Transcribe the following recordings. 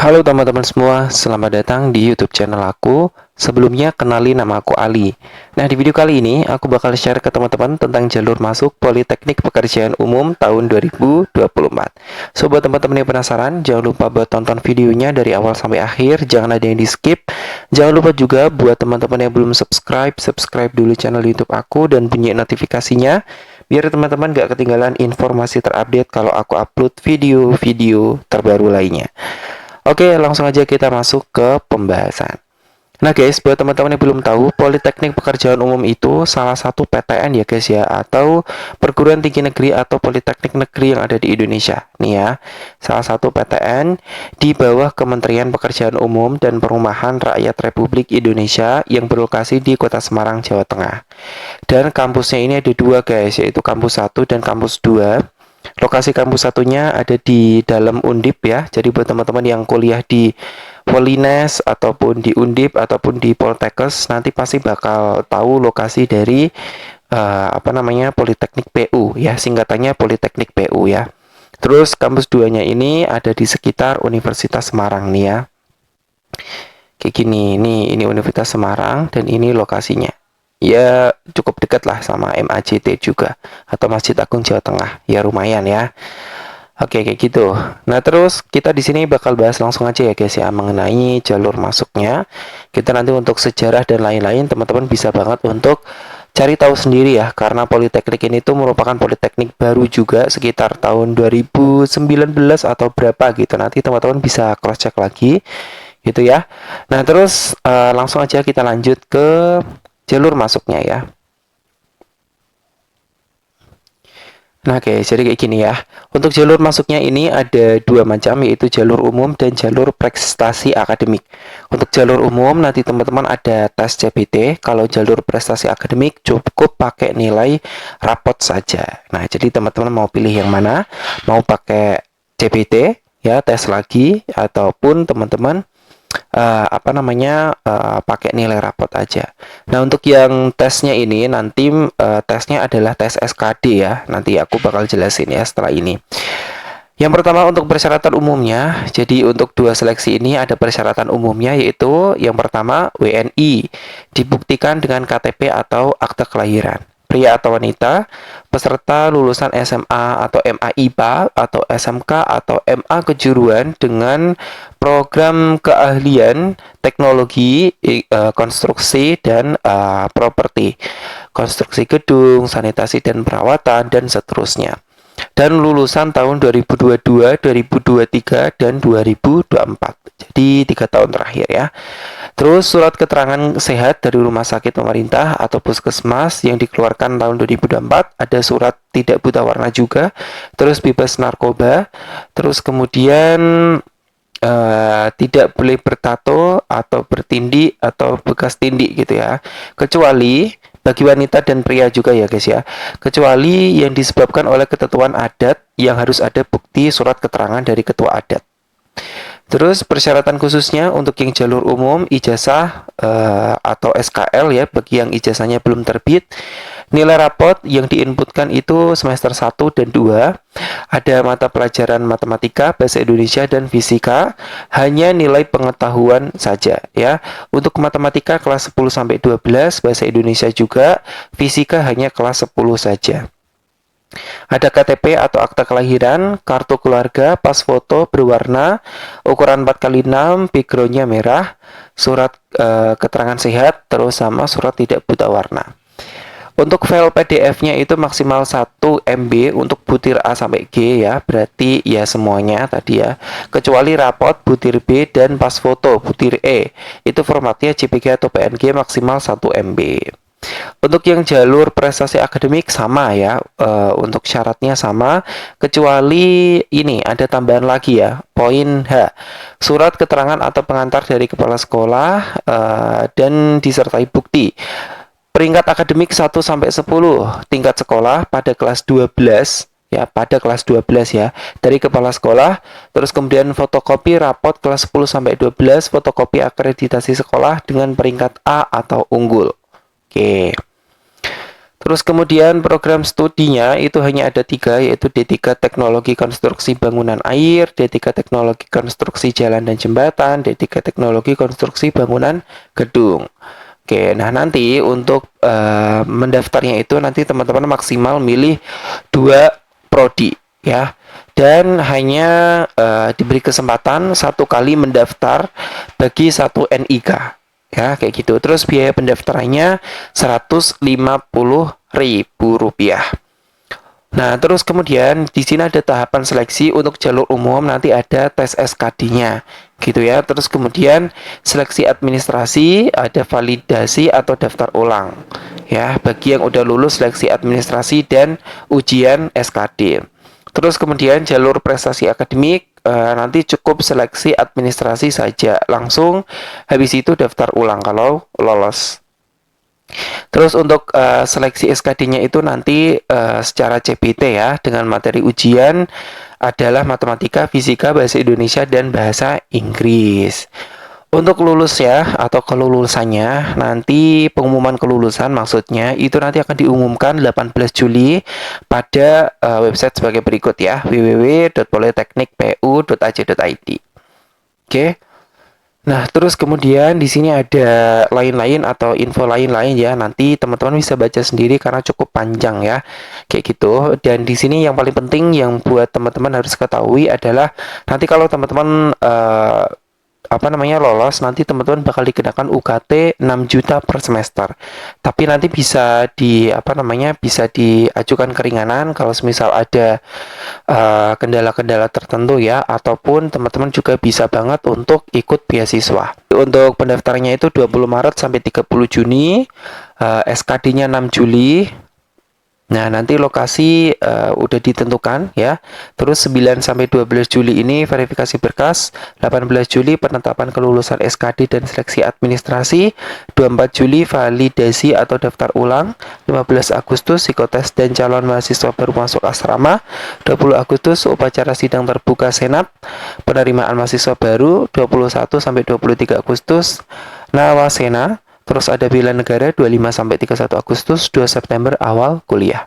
Halo teman-teman semua, selamat datang di YouTube channel aku. Sebelumnya kenali nama aku Ali. Nah, di video kali ini aku bakal share ke teman-teman tentang jalur masuk Politeknik Pekerjaan Umum tahun 2024. So, buat teman-teman yang penasaran, jangan lupa buat tonton videonya dari awal sampai akhir, jangan ada yang di-skip. Jangan lupa juga buat teman-teman yang belum subscribe, subscribe dulu channel YouTube aku dan bunyi notifikasinya biar teman-teman gak ketinggalan informasi terupdate kalau aku upload video-video terbaru lainnya. Oke, langsung aja kita masuk ke pembahasan. Nah guys, buat teman-teman yang belum tahu, Politeknik Pekerjaan Umum itu salah satu PTN ya guys ya, atau perguruan tinggi negeri atau politeknik negeri yang ada di Indonesia. Nih ya, salah satu PTN di bawah Kementerian Pekerjaan Umum dan Perumahan Rakyat Republik Indonesia yang berlokasi di Kota Semarang, Jawa Tengah. Dan kampusnya ini ada dua guys, yaitu kampus 1 dan kampus 2. Lokasi kampus satunya ada di dalam Undip ya. Jadi buat teman-teman yang kuliah di Polines ataupun di Undip ataupun di Poltekkes nanti pasti bakal tahu lokasi dari Politeknik PU ya. Singkatannya Politeknik PU ya. Terus kampus 2-nya ini ada di sekitar Universitas Semarang nih ya. Kayak gini, ini Universitas Semarang dan ini lokasinya. Ya cukup dekat lah sama MAJT juga atau Masjid Agung Jawa Tengah. Ya lumayan ya. Oke kayak gitu. Nah terus kita di sini bakal bahas langsung aja ya guys ya mengenai jalur masuknya. Kita nanti untuk sejarah dan lain-lain teman-teman bisa banget untuk cari tahu sendiri ya karena Politeknik ini tuh merupakan politeknik baru juga sekitar tahun 2019 atau berapa gitu. Nanti teman-teman bisa cross check lagi gitu ya. Nah terus langsung aja kita lanjut ke jalur masuknya ya. Nah guys, jadi kayak gini ya. Untuk jalur masuknya ini ada dua macam, yaitu jalur umum dan jalur prestasi akademik. Untuk jalur umum nanti teman-teman ada tes CPT. Kalau jalur prestasi akademik cukup pakai nilai rapot saja. Nah jadi teman-teman mau pilih yang mana? Mau pakai CPT ya, tes lagi, ataupun teman-teman pakai nilai rapot aja. Nah, untuk yang tesnya ini nanti tesnya adalah tes SKD ya. Nanti aku bakal jelasin ya setelah ini. Yang pertama untuk persyaratan umumnya. Jadi untuk dua seleksi ini ada persyaratan umumnya yaitu yang pertama WNI dibuktikan dengan KTP atau akte kelahiran. Pria atau wanita, peserta lulusan SMA atau MA IPA atau SMK atau MA kejuruan dengan program keahlian teknologi konstruksi dan properti, konstruksi gedung, sanitasi dan perawatan dan seterusnya. Dan lulusan tahun 2022, 2023 dan 2024. Jadi 3 tahun terakhir ya. Terus surat keterangan sehat dari rumah sakit pemerintah atau puskesmas yang dikeluarkan tahun 2024, ada surat tidak buta warna juga, terus bebas narkoba, terus kemudian tidak boleh bertato atau bertindi atau bekas tindi gitu ya. Kecuali bagi wanita dan pria juga ya guys ya. Kecuali yang disebabkan oleh ketentuan adat yang harus ada bukti surat keterangan dari ketua adat. Terus persyaratan khususnya untuk yang jalur umum ijazah atau SKL ya bagi yang ijazahnya belum terbit. Nilai rapot yang diinputkan itu semester 1 dan 2. Ada mata pelajaran matematika, bahasa Indonesia dan fisika, hanya nilai pengetahuan saja ya. Untuk matematika kelas 10 sampai 12, bahasa Indonesia juga, fisika hanya kelas 10 saja. Ada KTP atau akta kelahiran, kartu keluarga, pas foto berwarna, ukuran 4x6, backgroundnya merah, surat keterangan sehat, terus sama surat tidak buta warna. Untuk file PDF-nya itu maksimal 1 MB untuk butir A sampai G ya, berarti ya semuanya tadi ya. Kecuali rapot butir B dan pas foto butir E. Itu formatnya JPG atau PNG maksimal 1 MB. Untuk yang jalur prestasi akademik sama ya, untuk syaratnya sama, kecuali ini ada tambahan lagi ya, poin H, surat keterangan atau pengantar dari kepala sekolah dan disertai bukti. Peringkat akademik 1 sampai 10 tingkat sekolah pada kelas 12 ya, pada kelas 12 ya dari kepala sekolah, terus kemudian fotokopi rapot kelas 10 sampai 12, fotokopi akreditasi sekolah dengan peringkat A atau unggul. Oke. Terus kemudian program studinya itu hanya ada 3, yaitu D3 Teknologi Konstruksi Bangunan Air, D3 Teknologi Konstruksi Jalan dan Jembatan, D3 Teknologi Konstruksi Bangunan Gedung. Oke, nah nanti untuk mendaftarnya itu nanti teman-teman maksimal milih 2 prodi ya. Dan hanya diberi kesempatan 1 kali mendaftar bagi 1 NIK. Ya, kayak gitu. Terus biaya pendaftarannya Rp150.000. Nah, terus kemudian di sini ada tahapan seleksi untuk jalur umum, nanti ada tes SKD-nya, gitu ya. Terus kemudian seleksi administrasi, ada validasi atau daftar ulang. Ya, bagi yang udah lulus seleksi administrasi dan ujian SKD. Terus kemudian jalur prestasi akademik, nanti cukup seleksi administrasi saja, langsung habis itu daftar ulang kalau lolos. Terus untuk seleksi SKD-nya itu nanti secara CPT ya, dengan materi ujian adalah matematika, fisika, bahasa Indonesia, dan bahasa Inggris. Untuk lulus ya, atau kelulusannya, nanti pengumuman kelulusan maksudnya, itu nanti akan diumumkan 18 Juli pada website sebagai berikut ya, www.politeknikpu.ac.id. Oke. Nah, terus kemudian di sini ada lain-lain atau info lain-lain ya. Nanti teman-teman bisa baca sendiri karena cukup panjang ya. Kayak gitu. Dan di sini yang paling penting yang buat teman-teman harus ketahui adalah nanti kalau teman-teman lolos, nanti teman-teman bakal dikenakan UKT 6 juta per semester. Tapi nanti bisa bisa diajukan keringanan kalau misal ada kendala-kendala tertentu ya, ataupun teman-teman juga bisa banget untuk ikut beasiswa. Untuk pendaftarannya itu 20 Maret sampai 30 Juni, SKD-nya 6 Juli. Nah, nanti lokasi udah ditentukan ya. Terus 9 sampai 12 Juli ini verifikasi berkas, 18 Juli penetapan kelulusan SKD dan seleksi administrasi, 24 Juli validasi atau daftar ulang, 15 Agustus psikotes dan calon mahasiswa baru masuk asrama, 20 Agustus upacara sidang terbuka Senat, penerimaan mahasiswa baru, 21 sampai 23 Agustus Nawasena. Terus ada bela negara 25 sampai 31 Agustus, 2 September awal kuliah.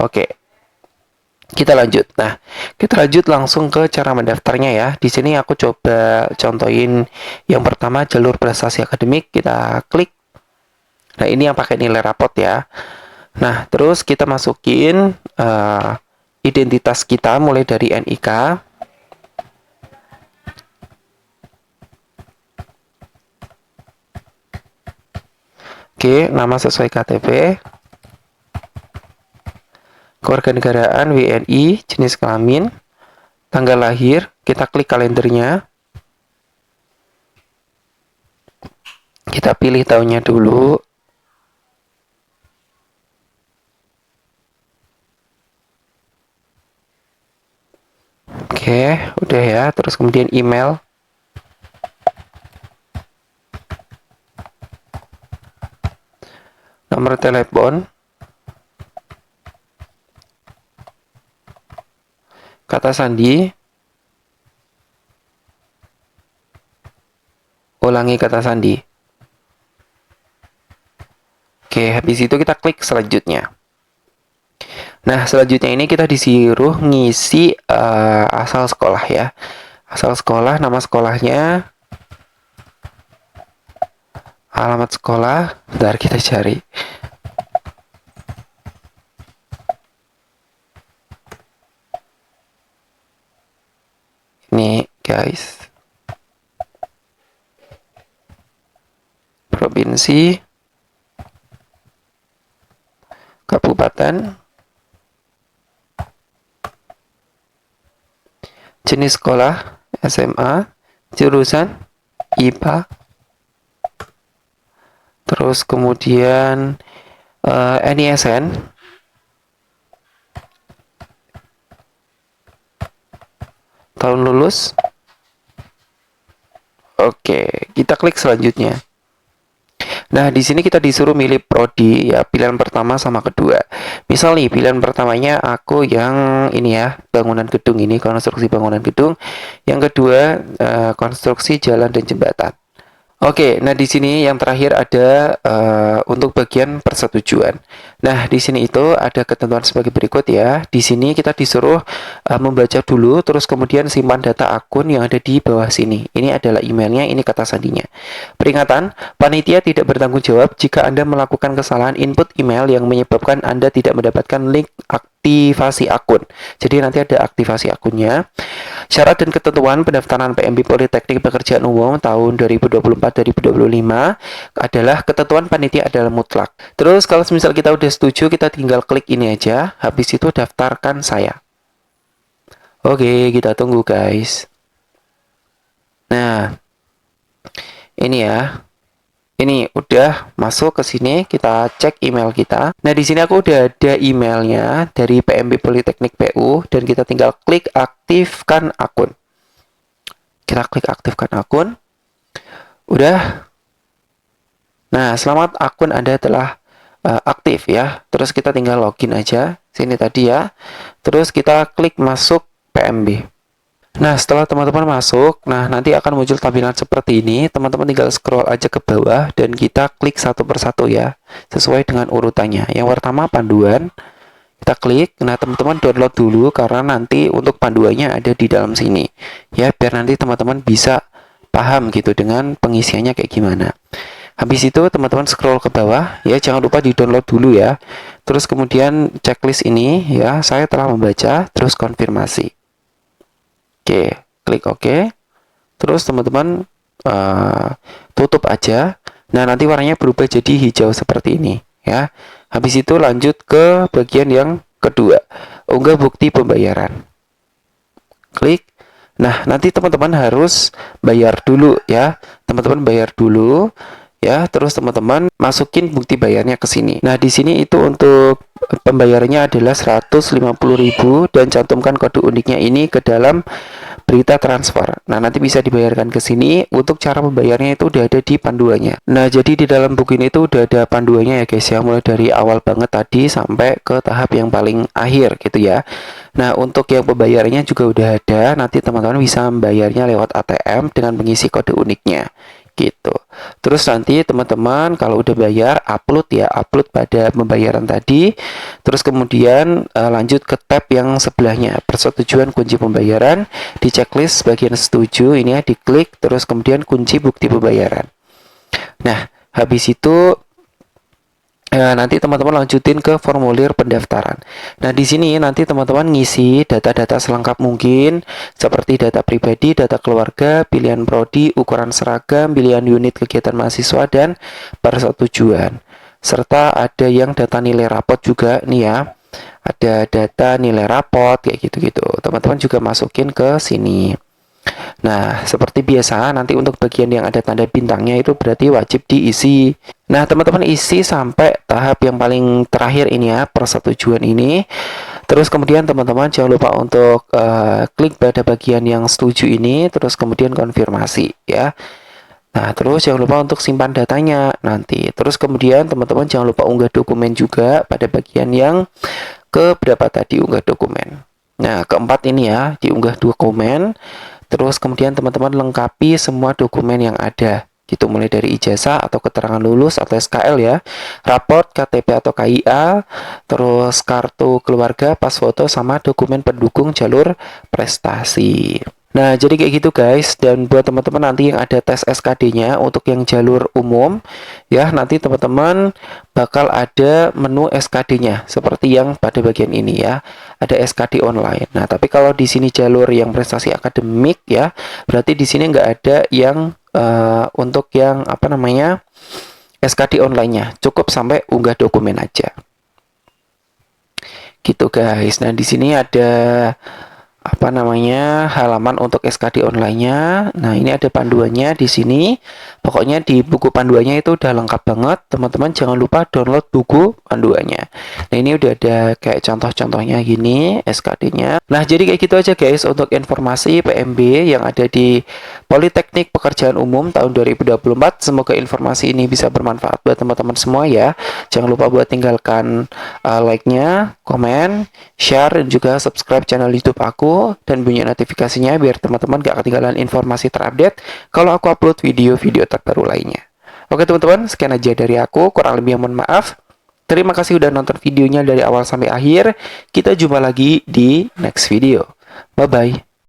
Oke. Kita lanjut. Nah, kita lanjut langsung ke cara mendaftarnya ya. Di sini aku coba contohin yang pertama jalur prestasi akademik, kita klik. Nah, ini yang pakai nilai rapot ya. Nah, terus kita masukin identitas kita mulai dari NIK. Oke, nama sesuai KTP, kewarganegaraan WNI, jenis kelamin, tanggal lahir, kita klik kalendernya. Kita pilih tahunnya dulu. Oke, udah ya. Terus kemudian email. Nomor telepon, kata sandi, ulangi kata sandi. Oke, habis itu kita klik selanjutnya. Nah, selanjutnya ini kita disuruh ngisi asal sekolah ya. Asal sekolah, nama sekolahnya, alamat sekolah, bentar kita cari. Ini guys, provinsi, kabupaten, jenis sekolah, SMA, jurusan, IPA, terus kemudian NISN, tahun lulus. Oke, kita klik selanjutnya. Nah, di sini kita disuruh milih prodi ya, pilihan pertama sama kedua. Misal nih, pilihan pertamanya aku yang ini ya, bangunan gedung ini, konstruksi bangunan gedung. Yang kedua, konstruksi jalan dan jembatan. Oke, nah di sini yang terakhir ada untuk bagian persetujuan. Nah, di sini itu ada ketentuan sebagai berikut ya. Di sini kita disuruh membaca dulu, terus kemudian simpan data akun yang ada di bawah sini. Ini adalah emailnya, ini kata sandinya. Peringatan, panitia tidak bertanggung jawab jika Anda melakukan kesalahan input email yang menyebabkan Anda tidak mendapatkan link aktivasi akun. Jadi nanti ada aktivasi akunnya. Syarat dan ketentuan pendaftaran PMB Politeknik Pekerjaan Umum tahun 2024-2025 adalah ketentuan panitia adalah mutlak. Terus kalau misal kita udah setuju, kita tinggal klik ini aja. Habis itu daftarkan saya. Oke, kita tunggu guys. Nah, ini ya. Ini udah masuk ke sini, kita cek email kita. Nah, di sini aku udah ada emailnya dari PMB Politeknik PU dan kita tinggal klik aktifkan akun. Kita klik aktifkan akun. Udah. Nah, selamat akun Anda telah aktif ya. Terus kita tinggal login aja. Sini tadi ya. Terus kita klik masuk PMB. Nah, setelah teman-teman masuk, nah nanti akan muncul tampilan seperti ini. Teman-teman tinggal scroll aja ke bawah dan kita klik satu persatu ya, sesuai dengan urutannya. Yang pertama panduan, kita klik. Nah, teman-teman download dulu karena nanti untuk panduannya ada di dalam sini. Ya, biar nanti teman-teman bisa paham gitu dengan pengisiannya kayak gimana. Habis itu teman-teman scroll ke bawah ya, jangan lupa di-download dulu ya. Terus kemudian checklist ini ya, saya telah membaca, terus konfirmasi. Oke, klik OK. Terus teman-teman tutup aja. Nah, nanti warnanya berubah jadi hijau seperti ini ya. Habis itu lanjut ke bagian yang kedua, unggah bukti pembayaran. Klik. Nah, nanti teman-teman harus bayar dulu ya. Teman-teman bayar dulu ya, terus teman-teman masukin bukti bayarnya ke sini. Nah, di sini itu untuk pembayarannya adalah 150.000 dan cantumkan kode uniknya ini ke dalam berita transfer. Nah, nanti bisa dibayarkan ke sini. Untuk cara membayarnya itu udah ada di panduannya. Nah, jadi di dalam buku ini tuh udah ada panduannya ya guys ya, mulai dari awal banget tadi sampai ke tahap yang paling akhir gitu ya. Nah, untuk yang pembayarannya juga udah ada. Nanti teman-teman bisa membayarnya lewat ATM dengan mengisi kode uniknya gitu. Terus nanti teman-teman kalau udah bayar, upload pada pembayaran tadi. Terus kemudian lanjut ke tab yang sebelahnya, persetujuan kunci pembayaran. Di checklist bagian setuju ini ya, diklik, terus kemudian kunci bukti pembayaran. Nah, habis itu nanti teman-teman lanjutin ke formulir pendaftaran. Nah, di sini nanti teman-teman ngisi data-data selengkap mungkin seperti data pribadi, data keluarga, pilihan prodi, ukuran seragam, pilihan unit kegiatan mahasiswa dan persetujuan. Serta ada yang data nilai rapot juga nih ya. Ada data nilai rapot kayak gitu-gitu. Teman-teman juga masukin ke sini. Nah, seperti biasa, nanti untuk bagian yang ada tanda bintangnya itu berarti wajib diisi. Nah, teman-teman isi sampai tahap yang paling terakhir ini ya, persetujuan ini. Terus kemudian teman-teman jangan lupa untuk klik pada bagian yang setuju ini, terus kemudian konfirmasi ya. Nah, terus jangan lupa untuk simpan datanya nanti. Terus kemudian teman-teman jangan lupa unggah dokumen juga pada bagian yang keberapa tadi unggah dokumen. Nah, keempat ini ya, diunggah dokumen. Terus kemudian teman-teman lengkapi semua dokumen yang ada gitu, mulai dari ijazah atau keterangan lulus atau SKL ya, raport, KTP atau KIA, terus kartu keluarga, pas foto sama dokumen pendukung jalur prestasi. Nah, jadi kayak gitu guys. Dan buat teman-teman nanti yang ada tes SKD-nya untuk yang jalur umum ya, nanti teman-teman bakal ada menu SKD-nya seperti yang pada bagian ini ya. Ada SKD online. Nah, tapi kalau di sini jalur yang prestasi akademik ya, berarti di sini nggak ada yang untuk yang apa namanya SKD online-nya. Cukup sampai unggah dokumen aja. Gitu guys. Nah, di sini ada apa namanya halaman untuk SKD online-nya. Nah, ini ada panduannya di sini. Pokoknya di buku panduannya itu udah lengkap banget. Teman-teman jangan lupa download buku panduannya. Nah, ini udah ada kayak contoh-contohnya gini SKD-nya. Nah, jadi kayak gitu aja guys untuk informasi PMB yang ada di Politeknik Pekerjaan Umum tahun 2024. Semoga informasi ini bisa bermanfaat buat teman-teman semua ya. Jangan lupa buat tinggalkan like-nya, komen, share, dan juga subscribe channel YouTube aku aku dan bunyi notifikasinya biar teman-teman gak ketinggalan informasi terupdate kalau aku upload video-video terbaru lainnya. Oke teman-teman, sekian aja dari aku, kurang lebih mohon maaf. Terima kasih udah nonton videonya dari awal sampai akhir. Kita jumpa lagi di next video. Bye-bye.